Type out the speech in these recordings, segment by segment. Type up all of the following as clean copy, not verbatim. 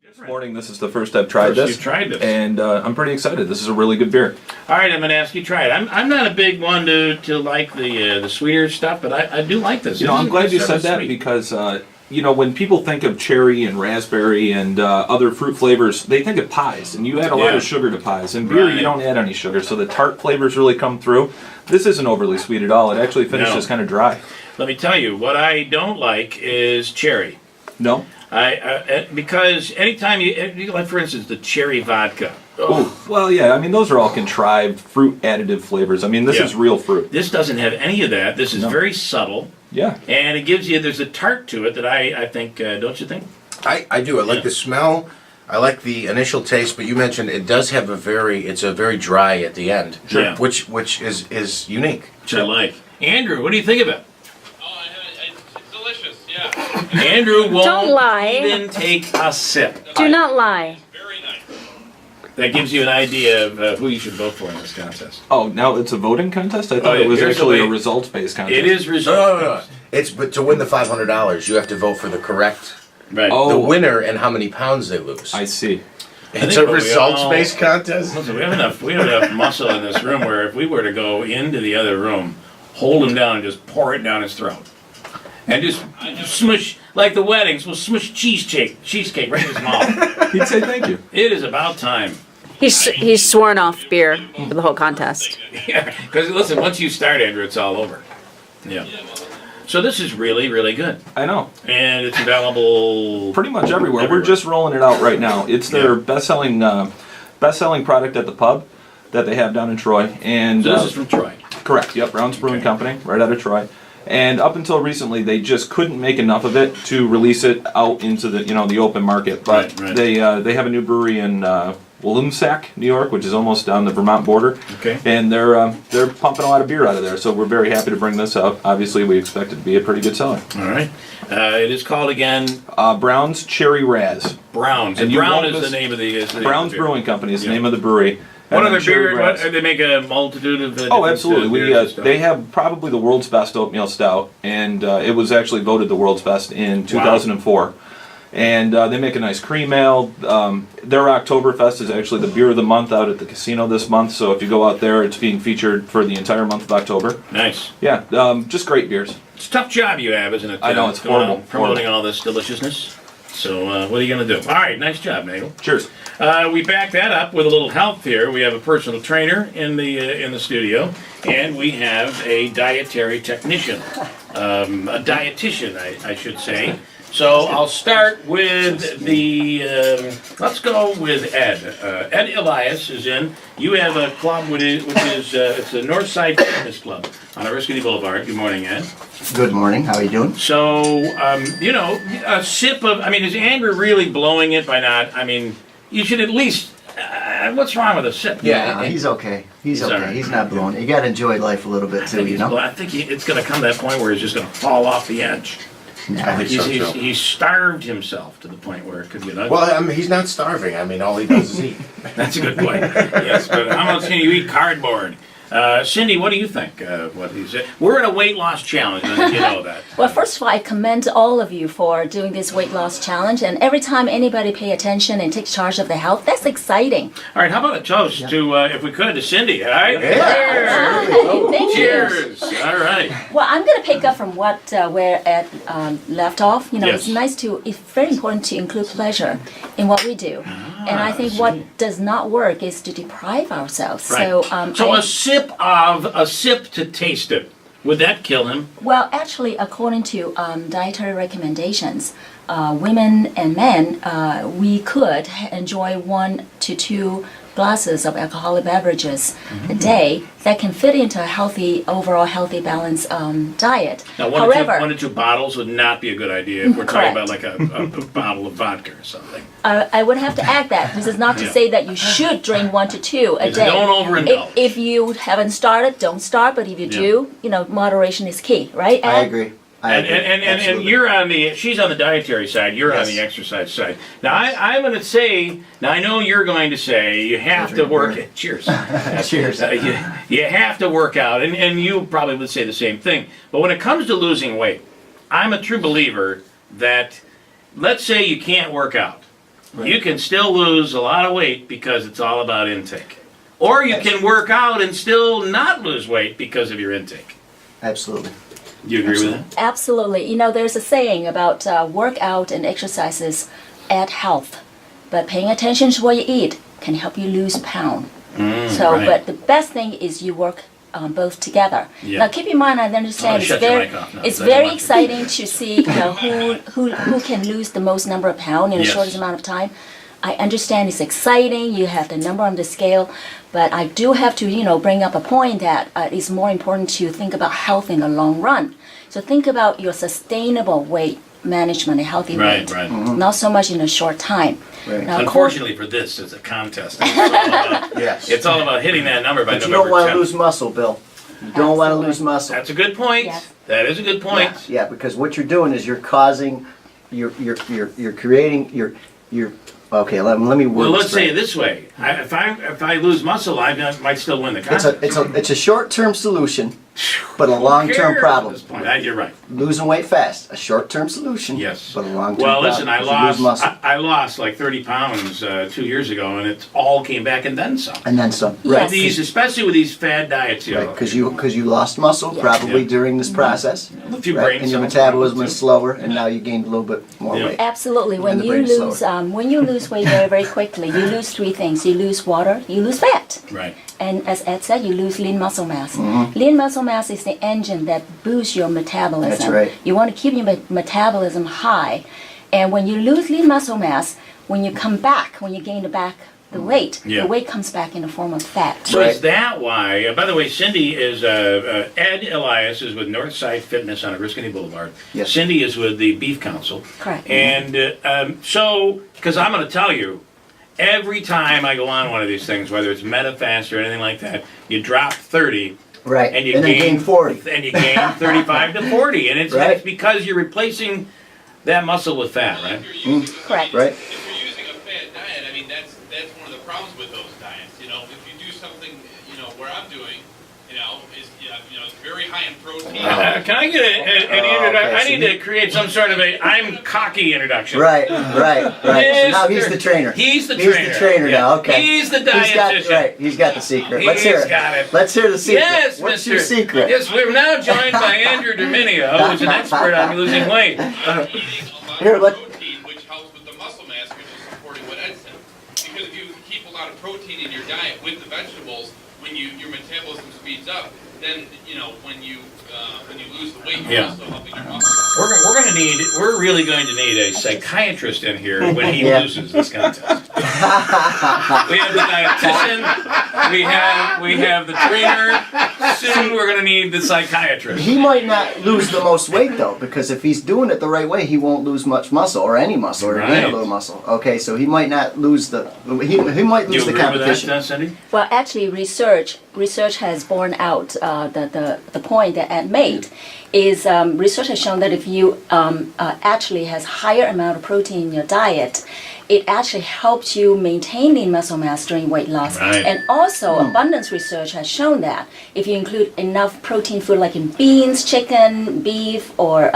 This morning, this is the first I've tried this. You've tried this. And I'm pretty excited. This is a really good beer. All right, I'm going to ask you to try it. I'm not a big one to like the sweeter stuff, but I do like this. I'm glad you said that because, when people think of cherry and raspberry and other fruit flavors, they think of pies. And you add a lot of sugar to pies. In beer, you don't add any sugar, so the tart flavors really come through. This isn't overly sweet at all. It actually finishes kind of dry. Let me tell you, what I don't like is cherry. No? Because anytime you like, for instance, the cherry vodka. Oh, well, yeah. I mean, those are all contrived fruit additive flavors. I mean, this is real fruit. This doesn't have any of that. This is very subtle. Yeah. And it gives you, there's a tart to it that I think, don't you think? I do. I like the smell. I like the initial taste, but you mentioned it does have it's a very dry at the end. Sure. Yeah. Which is unique. Which I like. Andrew, what do you think of it? It's delicious, yeah. Andrew won't Don't lie. even take a sip. Do not lie. Very nice. That gives you an idea of who you should vote for in this contest. Oh, now it's a voting contest? I thought it was here's actually the a way- results-based contest. It is No. results. But to win the $500, you have to vote for the correct, Right. the winner, and how many pounds they lose. I see. It's think a what we results-based contest. Listen, we have enough muscle in this room where if we were to go into the other room, hold him down and just pour it down his throat. And just smush, like the weddings, we'll smush cheesecake right in his mouth. He'd say thank you. It is about time. He's sworn off beer for the whole contest. Yeah, because listen, once you start, Andrew, it's all over. Yeah. So this is really, really good. I know. And it's available Pretty much everywhere. We're just rolling it out right now. It's their best-selling product at the pub that they have down in Troy. And So this is from Troy. correct. Yep, Brown's Brewing Company, right out of Troy. And up until recently, they just couldn't make enough of it to release it out into the open market. But Right. they have a new brewery in Williamsack, New York, which is almost on the Vermont border. Okay. And they're pumping a lot of beer out of there. So we're very happy to bring this up. Obviously, we expect it to be a pretty good seller. All right. It is called again Brown's Cherry Raz. Browns. And you Brown won't is the miss- name of the Brown's beer. Brewing Company is the name of the brewery. What And other Cherry beer? Raz. They make a multitude of. Oh, different, absolutely. beers and They stuff. have probably the world's best oatmeal stout, and it was actually voted the world's best in 2004. And they make a nice cream ale. Their Oktoberfest is actually the beer of the month out at the casino this month. So if you go out there, it's being featured for the entire month of October. Nice. Yeah, just great beers. It's a tough job you have, isn't it? I know, it's going horrible, on Promoting all this deliciousness. So what are you going to do? All right, nice job, Naegele. Cheers. We back that up with a little help here. We have a personal trainer in the studio, and we have a dietary technician, a dietitian, I should say. So I'll start with let's go with Ed. Ed Elias is in. You have a club which is it's the Northside Fitness Club on Oriskany Boulevard. Good morning, Ed. Good morning. How are you doing? So, a sip of, is Andrew really blowing it by not, you should at least, what's wrong with a sip? Yeah, he's okay. He's all okay. right. He's not blowing. You got to enjoy life a little bit too, you know. I think it's going to come to that point where he's just going to fall off the edge. I think so too. He's starved himself to the point where it could get ugly. Well, he's not starving. All he does is eat. That's a good point. Yes, but I'm not saying you eat cardboard. Cindy, what do you think? What he said? We're in a weight loss challenge, and you know that. Well, first of all, I commend all of you for doing this weight loss challenge. And every time anybody pay attention and takes charge of their health, that's exciting. All right, how about a toast to, if we could, to Cindy? All right? Yeah. Thank you. Cheers. All right. Well, I'm going to pick up from where Ed left off. Yes. It's very important to include pleasure in what we do. And I think what does not work is to deprive ourselves. Right. So, a sip to taste it. Would that kill him? well, actually, according to dietary recommendations, women and men, we could enjoy 1 to 2 glasses of alcoholic beverages a day that can fit into a overall healthy, balanced diet. Now, one to two bottles would not be a good idea if we're talking about like a bottle of vodka or something. I would have to add that. This is not to say that you should drink 1 to 2 a day. Don't overindulge. If you haven't started, don't start. But if you do, moderation is key, right, Ed? I agree. And Absolutely. you're she's on the dietary side, you're on the exercise side. Now I'm going to say, I know you're going to say you have to work, cheers. Cheers. You have to work out, and you probably would say the same thing. But when it comes to losing weight, I'm a true believer that, let's say you can't work out. you can still lose a lot of weight because it's all about intake. Or you can work out and still not lose weight because of your intake. Absolutely. Do you agree with that? Absolutely. You know, there's a saying about workout and exercises add health, but paying attention to what you eat can help you lose pound. Right. But the best thing is you work both together. Yeah. Now, keep in mind, I understand shut your mic off now, it's so I don't very want you. exciting to see who can lose the most number of pounds in the Yes. shortest amount of time. I understand it's exciting. You have the number on the scale, but I do have to, bring up a point that it's more important to think about health in the long run. So think about your sustainable weight management, a healthy Right, weight, right. not so much in a short time. Right. Now, Unfortunately for this, it's a contest. And It's all about, Yes. it's all about hitting that number by But you November don't want to 10th. lose muscle, Bill. You don't want to lose muscle. That's a good point. Yes. That is a good point. Yeah, because what you're doing is you're causing, you're creating, okay, let me word Well, this let's say it right. this way: if I lose muscle, I might still win the contest. It's a short-term solution, but a Who long-term cares at problem. this point? You're right. Losing weight fast, a short-term solution. Yes. But a long-term Well, problem. listen, I because you lose lost. muscle. I lost like 30 pounds 2 years ago, and it all came back and then some. And then some. Yes. These, especially with these fad diets, you know. Right, because you lost muscle Yeah. probably Yeah. during this process, A few right? brain And your cells metabolism too. is slower, and now you gained a little bit more Yeah. weight. Absolutely. And When the you brain is lose when you lose weight very, very quickly, you lose three things. You lose water, you lose fat. Right. And as Ed said, you lose lean muscle mass. Mm-hmm. Lean muscle mass is the engine that boosts your metabolism. That's right. You want to keep your metabolism high. And when you lose lean muscle mass, when you come back, when you gain the weight, Yeah. the weight comes back in the form of fat. So Right. is that why? By the way, Cindy is Ed Elias is with Northside Fitness on Oriskany Boulevard. Yes. Cindy is with the Beef Council. Correct. And so, because I'm going to tell you, every time I go on one of these things, whether it's MetaFast or anything like that, you drop 30. Right, And you then gain 40. And you gain 35 to 40. And it's Right. because you're replacing that muscle with fat, right? If you're using, Correct. Right? if you're using a fad diet, I mean, that's one of the problems with those diets. You know, if you do something, where I'm doing, is it's very high in protein. Can I get an Oh, introduction? okay, I so need to create some sort of I'm cocky introduction. Right. So now he's Mr. the trainer. He's the He's trainer. the trainer Yeah. now. Okay. He's the He's got, dietitian. right. He's got the secret. Let's hear He's it. got it. Let's hear the secret. Yes, What's Mr. your secret? Yes, we're now joined by Andrew Derminio, who's an expert on losing weight. Eating a lot Here, of let- protein, which helps with the muscle mass, which is supporting what Ed said. Because if you keep a lot of protein in your diet with the vegetables, when your metabolism speeds up, then when you lose the weight, you're Yeah. also helping your muscle. We're really going to need a psychiatrist in here when he Yeah. loses this contest. We have the dietitian, we have the trainer. Soon we're going to need the psychiatrist. He might not lose the most weight though, because if he's doing it the right way, he won't lose much muscle or any muscle or gain a Right. little muscle. Okay, so he might not lose he might Do you lose the agree with competition. that, Cindy? Well, actually, research has borne out the point that Ed made. Is research has shown that if you actually has higher amount of protein in your diet, it actually helps you maintain lean muscle mass during weight loss. Right. And also, abundance research has shown that if you include enough protein food like in beans, chicken, beef, or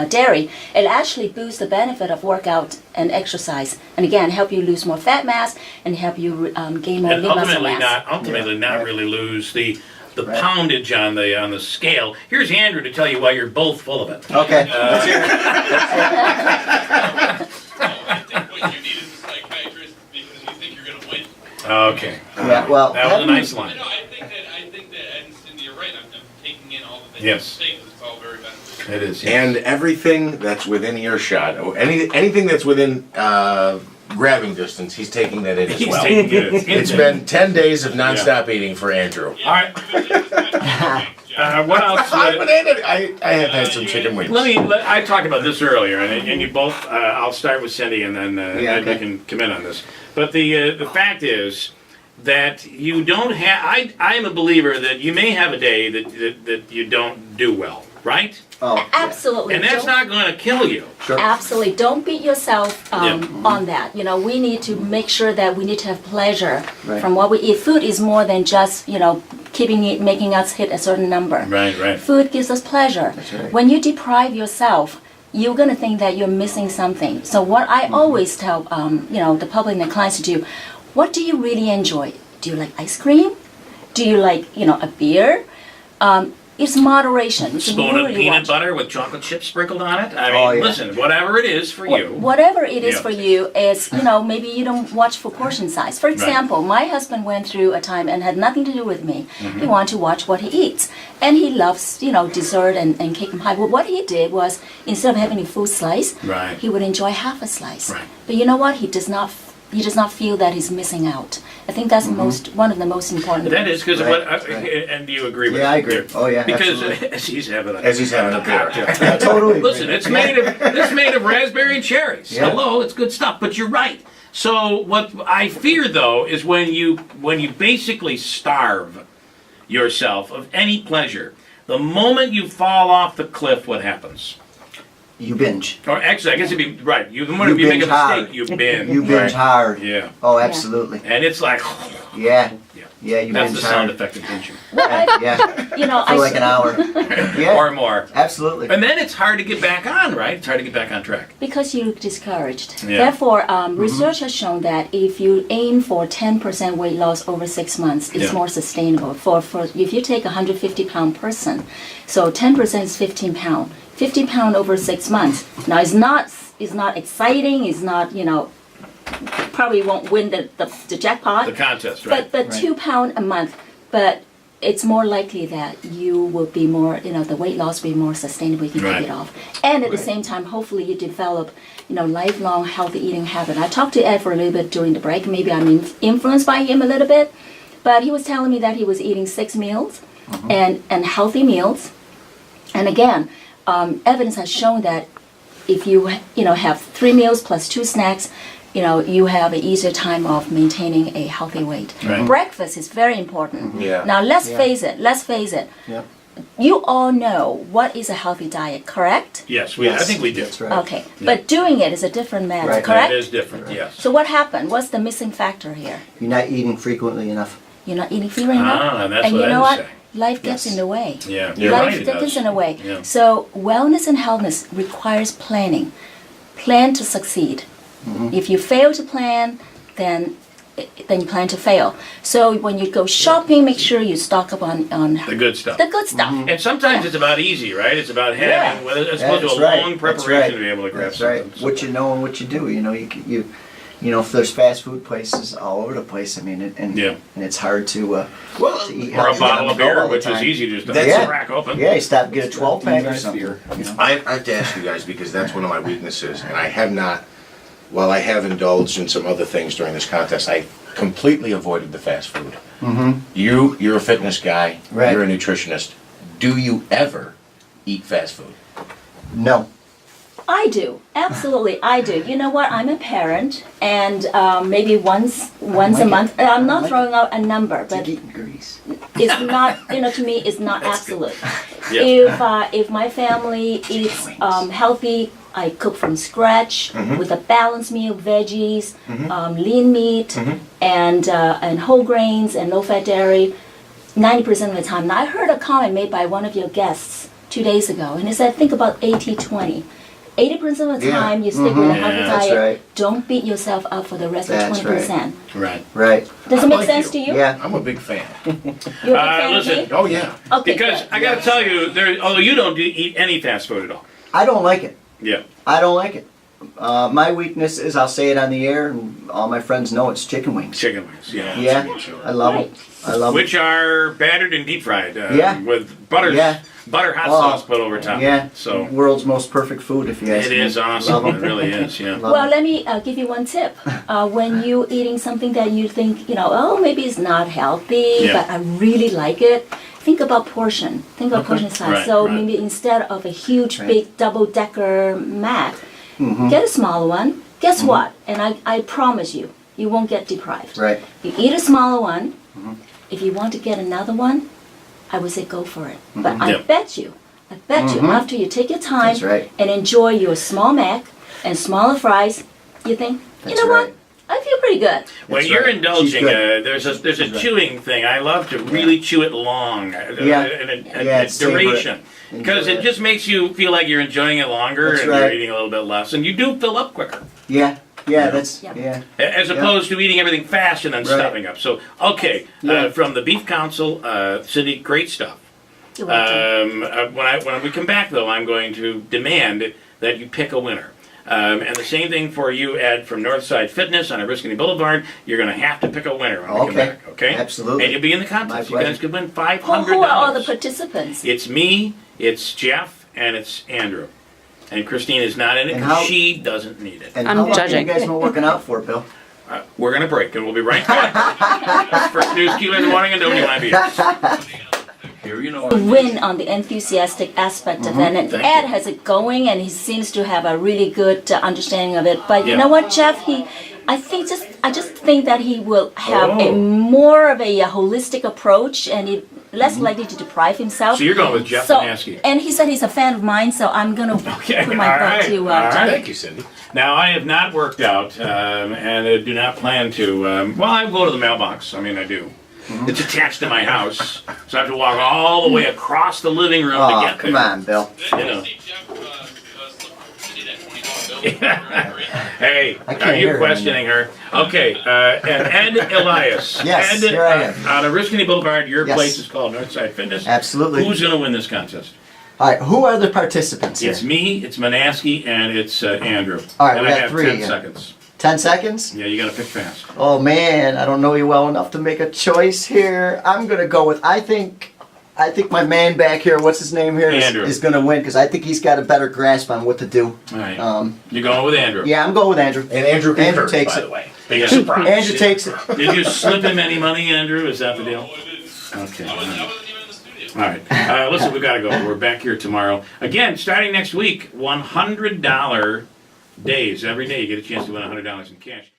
dairy, it actually boosts the benefit of workout and exercise. And again, help you lose more fat mass and help you gain more And lean muscle mass. ultimately not right. really lose the Right. poundage on the scale. Here's Andrew to tell you why you're both full of it. Okay. Let's hear it. I think what you need is a psychiatrist because you think you're going to win. Okay. Yeah, well, That was a having- nice line. I think that Ed and Cindy are right. I'm taking in all the things Yes. you're saying because it's all very beneficial. It is. yes. And everything that's within earshot, or anything that's within grabbing distance, he's taking that in as He's well. taking it. It's been 10 days of nonstop eating for Andrew. All right. What else? I have had some chicken wings. I talked about this earlier, and you both. I'll start with Cindy, and then Yeah, Ed, you okay. can come in on this. But the fact is that you don't have. I am a believer that you may have a day that you don't do well, right? Oh, yeah. Absolutely. And that's Don't- not going to kill you. Absolutely. Don't beat yourself Yeah. on that. We need to make sure that we need to have pleasure Right. from what we eat. Food is more than just, keeping it, making us hit a certain number. Right. Food gives us pleasure. That's right. When you deprive yourself you're gonna think that you're missing something. So what I always tell, the public and the clients to do, what do you really enjoy? Do you like ice cream? Do you like, a beer? It's moderation. It's Spoon of really peanut watch. butter with chocolate chips sprinkled on it. I mean, Oh, yeah. listen, whatever it is for you. Whatever it is Yeah. for you is, maybe you don't watch for portion size. For example, my husband went through a time and had nothing to do with me. Mm-hmm. He wanted to watch what he eats. And he loves, dessert and cake and pie. Well, what he did was, instead of having a full slice, Right. he would enjoy half a slice. Right. But you know what? He does not feel that he's missing out. I think that's one of the most important That is because Right, and do you agree with Yeah, that? I agree. Oh, yeah, Because absolutely. as he's having a beer. I totally. Listen, it's made of raspberry and cherries. Yeah. Hello, it's good stuff. But you're right. So what I fear though is when you basically starve yourself of any pleasure, the moment you fall off the cliff, what happens? You binge. Or actually, I guess it'd be right. The moment You you make a binge hard. mistake, you binge. You binge right? hard. Yeah. Oh, absolutely. And it's like, Yeah. yeah. Yeah, you That's binge the sound hard. effect of binging. Yeah. For like an hour. Yeah. Or more. Absolutely. And then it's hard to get back on, right? It's hard to get back on track. because you're discouraged. Yeah. Therefore, research has shown that if you aim for 10% weight loss over 6 months, it's Yeah. more sustainable. For if you take a 150-pound person, so 10% is 15 pound. 50 pound over 6 months. Now it's not exciting. It's not probably won't win the jackpot. The contest, right? But 2 pound a month. But it's more likely that you will be more, the weight loss will be more sustainable. You can Right. take it off. And at the same time, hopefully you develop, lifelong healthy eating habit. I talked to Ed for a little bit during the break. Maybe I'm influenced by him a little bit. But he was telling me that he was eating 6 meals and healthy meals. And again, evidence has shown that if you, have 3 meals plus 2 snacks, you have an easier time of maintaining a healthy weight. Right. Breakfast is very important. Yeah. Now let's Yeah. face it. Yeah. You all know what is a healthy diet, correct? Yes, I Yes, think we do. That's right. Okay, but doing it is a different matter, Right. correct? It is different, yes. So what happened? What's the missing factor here? You're not eating frequently enough. You're not eating frequently enough? Ah, that's and what you I know would what? say. Life gets Yes. in the way. Yeah, you're Life right, it gets does. in the way. Yeah. So wellness and healthness requires planning. Plan to succeed. If you fail to plan, then you plan to fail. So when you go shopping, make sure you stock up on The good stuff. the good stuff. And sometimes it's about easy, right? It's about having, as opposed That's to a right. long That's preparation right. to be able to grab That's right. something. What you know and what you do. If there's fast food places all over the place. I mean, and it's hard to eat Or a healthy bottle on of the go beer, all the which is time. easy just to That's- crack open. Yeah, you stop and get a 12 pack or something. I have to ask you guys because that's one of my weaknesses, and I have not. While I have indulged in some other things during this contest, I completely avoided the fast food. You're a fitness guy. Right. You're a nutritionist. Do you ever eat fast food? No. I do, absolutely, I do. You know what? I'm a parent, and maybe once a like month. it. I'm I not like throwing out a number, It's but eating grease. it's not. To me, it's not absolute. Yeah. If my family eats wings. healthy, I cook from scratch with a balanced meal, veggies, lean meat, and whole grains and low-fat dairy. 90% of the time. Now, I heard a comment made by one of your guests 2 days ago, and it said, think about 80-20. 80% of the Yeah. time you stick with a healthy Yeah, that's diet. right. Don't beat yourself up for the rest That's of 20%. Right. Right. Does it I'm make like sense you. to you? Yeah. I'm a big fan. You're a big fan listen, of me? Oh yeah. Okay, Because good. I got to tell you, although you don't eat any fast food at all. I don't like it. Yeah. I don't like it. My weakness is, I'll say it on the air, and all my friends know it's chicken wings. Chicken wings. Yeah. Yeah, I love Right. them. I love Which are battered and deep fried. Yeah. With butter. Yeah. Butter hot Oh, sauce put over top. them. Yeah. So World's most perfect food, if you ask it me. is awesome. Love It 'em. really is. Yeah. Love Well, 'em. let me give you one tip. When you're eating something that you think, maybe it's not healthy, Yeah. but I really like it, think about portion. Think about portion size. Right, So right. maybe instead of a huge, Right. big double-decker mac, Mm-hmm. get a smaller one. Guess what? And I promise you, you won't get deprived. Right. You eat a smaller one. Mm-hmm. If you want to get another one, I would say go for it. But Mm-hmm. I Yep. bet you, after you take your time That's right. and enjoy your small mac and smaller fries, you think, That's you know right. what? I feel pretty good. Well, That's you're right. indulging. She's good. There's a She's right. chewing thing. I love to really chew it long, Yeah. and Yeah, savor it. duration, because Enjoy it it. just makes you feel like you're enjoying it longer, That's and right. you're eating a little bit less, and you do fill up quicker, Yeah, that's Yeah. yeah. as opposed to eating everything fast and then Right. stuffing up. So, okay, Yeah. from the Beef Council, Cindy, great stuff. You're welcome. When we come back, though, I'm going to demand that you pick a winner. And the same thing for you, Ed, from Northside Fitness on Oriskany Boulevard. You're going to have to pick a winner when we come Okay. back, okay? Absolutely. And you'll be in the My contest. You guys pleasure. could win Who $500. are all the participants? It's me, it's Jeff, and it's Andrew. And Kristine is not in it And because how- she doesn't need it. And I'm how long judging. you guys been working out for, Bill? We're going to break, and we'll be right back. That's First News Keeler in the morning on WIBX. Here you know. Win on the enthusiastic aspect of it, and Thank Ed you. has it going, and he seems to have a really good understanding of it. But Yeah. you know what, Jeff? I just think that he will have Oh. a more of a holistic approach, and he less likely to deprive himself. So you're going with Jeff Monaski. And he said he's a fan of mine, so I'm gonna Okay, put my all vote right, to all right. Jeff. Thank you, Cindy. Now, I have not worked out, and I do not plan to. Well, I go to the mailbox. I mean, I do. It's attached to my house, so I have to walk all the way across the living room to Oh, get come there. on, Bill. You know. See Jeff, slip Cindy that $20 bill. Hey, I can't are you hear him. questioning her? Okay, and Ed Elias. Yes, Ed, here I am. on Oriskany Boulevard, your Yes. place is called Northside Fitness. Absolutely. Who's going to win this contest? All right, who are the participants here? It's me, it's Monaski, and it's Andrew. All right, and we I got have three 10 again. seconds. 10 seconds? Yeah, you got to pick fast. Oh man, I don't know you well enough to make a choice here. I'm gonna go with I think my man back here, what's his name here, Andrew. is gonna win because I think he's got a better grasp on what to do. All right. Um, You're going with Andrew. yeah, I'm going with Andrew. And Andrew Andrew concurs, takes by it. the way. Yeah. Surprise. Andrew takes it. Did you slip him any money, Andrew? Is that the deal? Okay. I wasn't even in the studio. All right. Listen, we got to go. We're back here tomorrow. Again, starting next week, $100 days. Every day you get a chance to win $100 in cash.